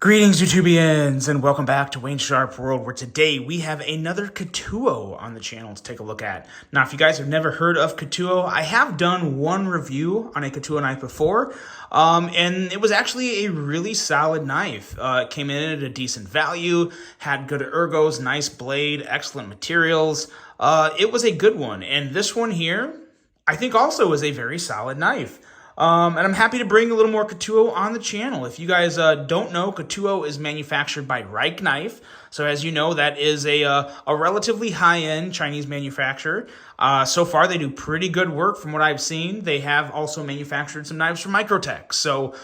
Greetings, YouTubians, and welcome back to Wayne Sharp World, where today we have another Katuo on the channel to take a look at. Now, if you guys have never heard of Katuo, I have done one review on a Katuo knife before, and it was actually a really solid knife. It came in at a decent value, had good ergos, nice blade, excellent materials. It was a good one, and this one here, I think also is a very solid knife. And I'm happy to bring a little more Katuo on the channel. If you guys don't know, Katuo is manufactured by Reich Knife. So as you know, that is a relatively high-end Chinese manufacturer. So far, they do pretty good work from what I've seen. They have also manufactured some knives for Microtech. So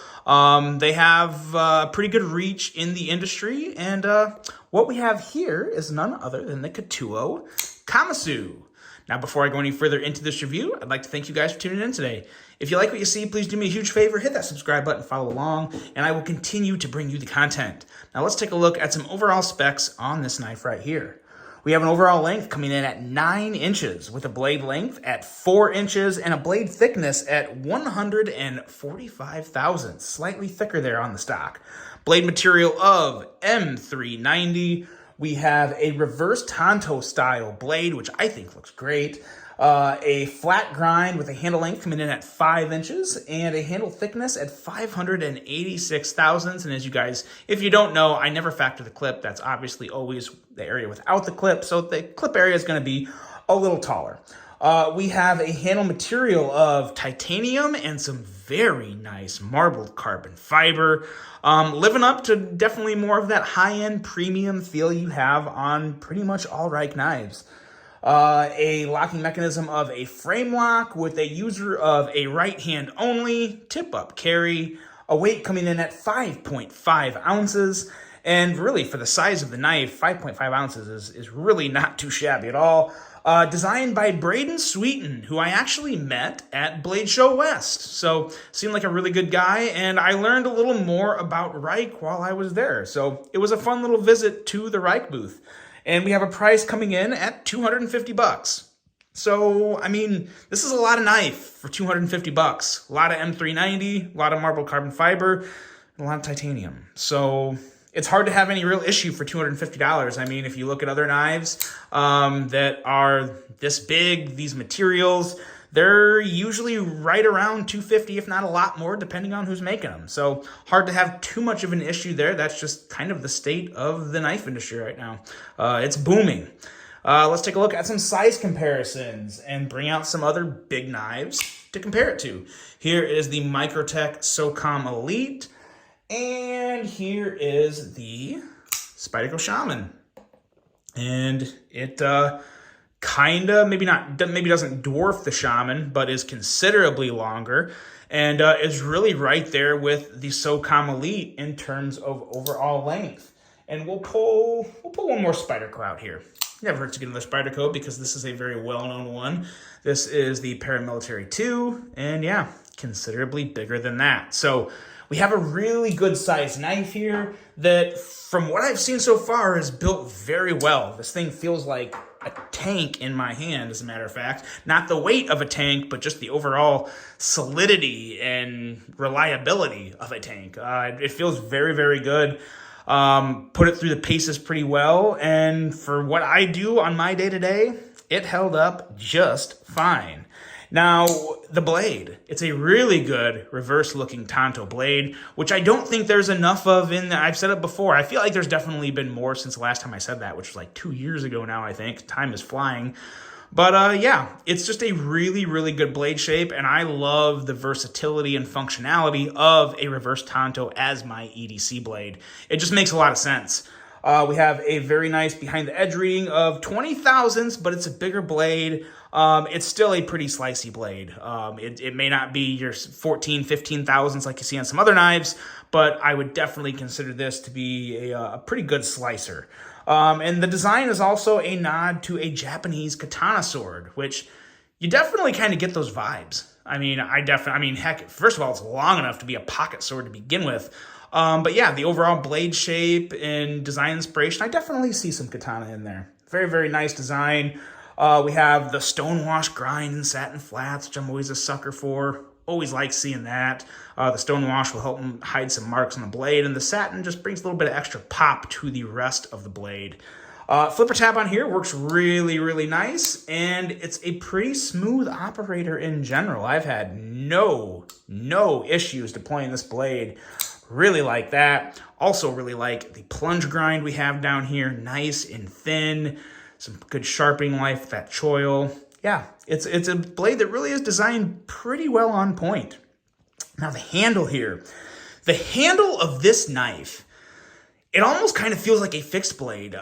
they have pretty good reach in the industry. And what we have here is none other than the Katuo Kamasu. Now, before I go any further into this review, I'd like to thank you guys for tuning in today. If you like what you see, please do me a huge favor, hit that subscribe button, follow along, and I will continue to bring you the content. Now, let's take a look at some overall specs on this knife right here. We have an overall length coming in at 9 inches, with a blade length at 4 inches and a blade thickness at 145 thousandths, slightly thicker there on the stock. Blade material of M390. We have a reverse Tanto style blade, which I think looks great. A flat grind with a handle length coming in at 5 inches and a handle thickness at 586 thousandths. And as you guys, if you don't know, I never factor the clip. That's obviously always the area without the clip. So the clip area is going to be a little taller. We have a handle material of titanium and some very nice marbled carbon fiber, living up to definitely more of that high-end premium feel you have on pretty much all Reich knives. A locking mechanism of a frame lock with a user of a right hand only, tip-up carry, a weight coming in at 5.5 ounces. And really, for the size of the knife, 5.5 ounces is really not too shabby at all. Designed by Braden Sweeten, who I actually met at Blade Show West. So, seemed like a really good guy, and I learned a little more about Reich while I was there. So, it was a fun little visit to the Reich booth. And we have a price coming in at 250 bucks. So, I mean, this is a lot of knife for 250 bucks. A lot of M390, a lot of marbled carbon fiber, and a lot of titanium. So, it's hard to have any real issue for $250. I mean, if you look at other knives that are this big, these materials, they're usually right around $250, if not a lot more, depending on who's making them. So hard to have too much of an issue there. That's just kind of the state of the knife industry right now. It's booming. Let's take a look at some size comparisons and bring out some other big knives to compare it to. Here is the Microtech SOCOM Elite. And here is the Spyderco Shaman. And it maybe doesn't dwarf the Shaman, but is considerably longer. And is really right there with the SOCOM Elite in terms of overall length. And we'll pull one more Spyderco out here. Never hurts to get another Spyderco because this is a very well-known one. This is the Paramilitary 2, and yeah, considerably bigger than that. So we have a really good sized knife here that, from what I've seen so far, is built very well. This thing feels like a tank in my hand, as a matter of fact. Not the weight of a tank, but just the overall solidity and reliability of a tank. It feels very, very good. Put it through the paces pretty well, and for what I do on my day-to-day, it held up just fine. Now, the blade. It's a really good reverse-looking Tanto blade, which I don't think there's enough of in I've said it before. I feel like there's definitely been more since the last time I said that, which was like 2 years ago now, I think. Time is flying. But yeah, it's just a really, really good blade shape, and I love the versatility and functionality of a reverse Tanto as my EDC blade. It just makes a lot of sense. We have a very nice behind-the-edge reading of 20 thousandths, but it's a bigger blade. It's still a pretty slicey blade. It may not be your 14, 15 thousandths like you see on some other knives, but I would definitely consider this to be a pretty good slicer. And the design is also a nod to a Japanese katana sword, which you definitely kind of get those vibes. I mean, heck, first of all, it's long enough to be a pocket sword to begin with. But yeah, the overall blade shape and design inspiration, I definitely see some katana in there. Very, very nice design. We have the stonewash grind and satin flats, which I'm always a sucker for. Always like seeing that. The stone wash will help hide some marks on the blade, and the satin just brings a little bit of extra pop to the rest of the blade. Flipper tab on here works really, really nice, and it's a pretty smooth operator in general. I've had no issues deploying this blade. Really like that. Also really like the plunge grind we have down here. Nice and thin. Some good sharpening life with that choil. Yeah, it's a blade that really is designed pretty well on point. Now the handle here. The handle of this knife, it almost kind of feels like a fixed blade.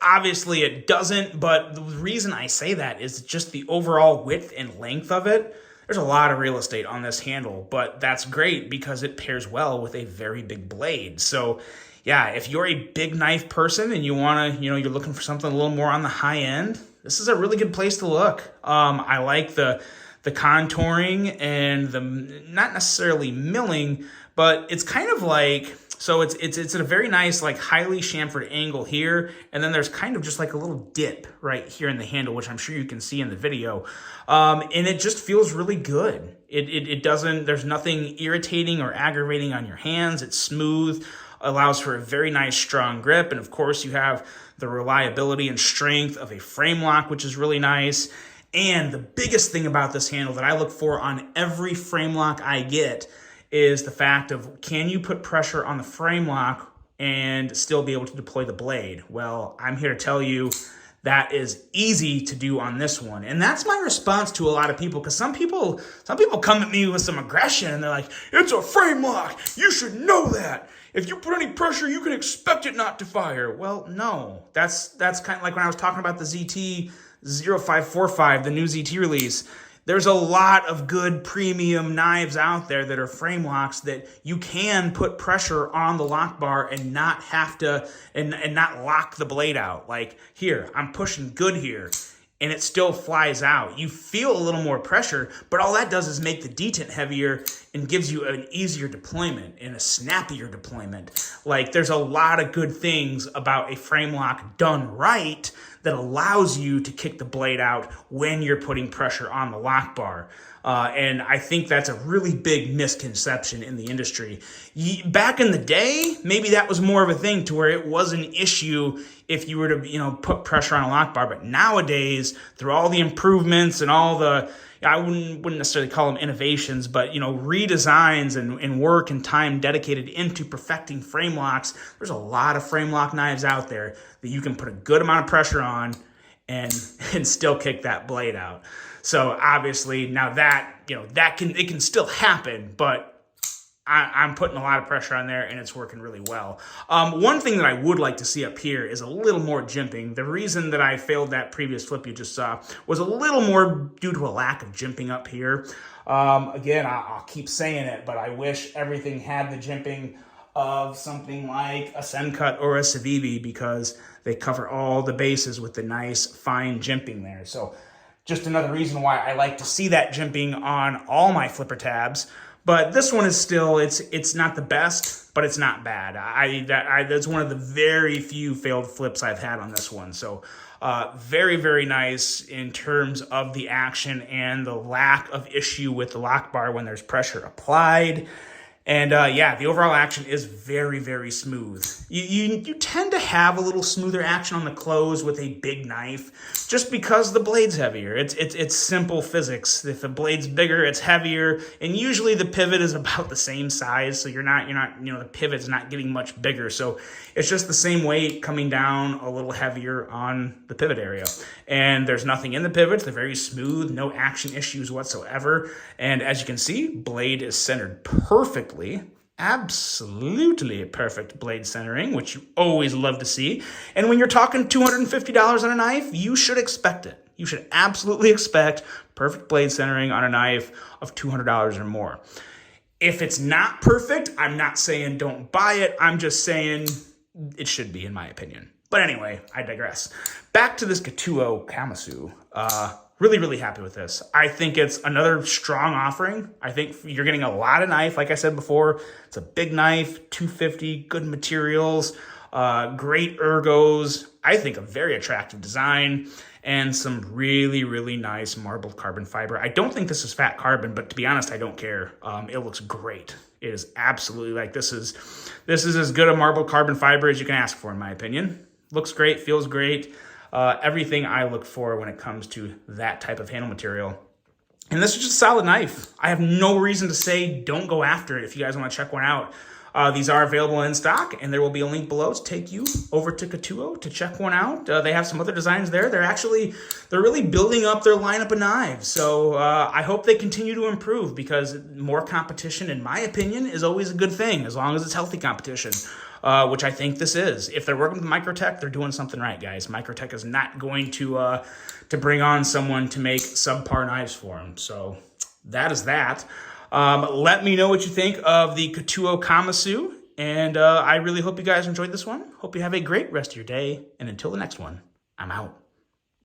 Obviously it doesn't, but the reason I say that is just the overall width and length of it. There's a lot of real estate on this handle, but that's great because it pairs well with a very big blade. So yeah, if you're a big knife person and you want to, you're looking for something a little more on the high end, this is a really good place to look. I like the contouring and the not necessarily milling, but it's kind of like, so it's at a very nice, like highly chamfered angle here. And then there's kind of just like a little dip right here in the handle, which I'm sure you can see in the video. And it just feels really good. It doesn't, there's nothing irritating or aggravating on your hands. It's smooth, allows for a very nice strong grip. And of course you have the reliability and strength of a frame lock, which is really nice. And the biggest thing about this handle that I look for on every frame lock I get is the fact of, can you put pressure on the frame lock and still be able to deploy the blade? Well, I'm here to tell you that is easy to do on this one. And that's my response to a lot of people, because some people come at me with some aggression and they're like, it's a frame lock, you should know that. If you put any pressure, you can expect it not to fire. Well, no, that's kind of like when I was talking about the ZT 0545, the new ZT release. There's a lot of good premium knives out there that are frame locks that you can put pressure on the lock bar and not have to, and not lock the blade out. Like here, I'm pushing good here and it still flies out. You feel a little more pressure, but all that does is make the detent heavier and gives you an easier deployment and a snappier deployment. Like there's a lot of good things about a frame lock done right that allows you to kick the blade out when you're putting pressure on the lock bar. And I think that's a really big misconception in the industry. Back in the day, maybe that was more of a thing to where it was an issue if you were to, put pressure on a lock bar. But nowadays, through all the improvements and all the, I wouldn't necessarily call them innovations, but, redesigns and work and time dedicated into perfecting frame locks, there's a lot of frame lock knives out there that you can put a good amount of pressure on and still kick that blade out. So obviously now that, it can still happen, but I'm putting a lot of pressure on there and it's working really well. One thing that I would like to see up here is a little more jimping. The reason that I failed that previous flip you just saw was a little more due to a lack of jimping up here. Again, I'll keep saying it, but I wish everything had the jimping of something like a Sencut or a Civivi, because they cover all the bases with the nice fine jimping there. So just another reason why I like to see that jimping on all my flipper tabs. But this one is still, it's not the best, but it's not bad. That's one of the very few failed flips I've had on this one. So very, very nice in terms of the action and the lack of issue with the lock bar when there's pressure applied. And yeah, the overall action is very, very smooth. You tend to have a little smoother action on the close with a big knife, just because the blade's heavier. It's simple physics. If the blade's bigger, it's heavier, and usually the pivot is about the same size, so you're not the pivot's not getting much bigger. So it's just the same weight coming down a little heavier on the pivot area. And there's nothing in the pivots. They're very smooth, no action issues whatsoever. And as you can see, blade is centered perfectly. Absolutely perfect blade centering, which you always love to see. And when you're talking $250 on a knife, you should expect it. You should absolutely expect perfect blade centering on a knife of $200 or more. If it's not perfect, I'm not saying don't buy it. I'm just saying it should be, in my opinion. But anyway, I digress. Back to this Katuo Kamasu. Really, really happy with this. I think it's another strong offering. I think you're getting a lot of knife. Like I said before, it's a big knife, 250, good materials, great ergos. I think a very attractive design and some really, really nice marbled carbon fiber. I don't think this is fat carbon, but to be honest, I don't care. It looks great. It is absolutely like this is as good a marbled carbon fiber as you can ask for, in my opinion. Looks great, feels great. Everything I look for when it comes to that type of handle material. And this is just a solid knife. I have no reason to say don't go after it if you guys want to check one out. These are available in stock, and there will be a link below to take you over to Katuo to check one out. They have some other designs there. They're really building up their lineup of knives. So I hope they continue to improve, because more competition, in my opinion, is always a good thing, as long as it's healthy competition. Which I think this is. If they're working with Microtech, they're doing something right, guys. Microtech is not going to bring on someone to make subpar knives for them. So that is that. Let me know what you think of the Katuo Kamasu, and I really hope you guys enjoyed this one. Hope you have a great rest of your day, and until the next one, I'm out.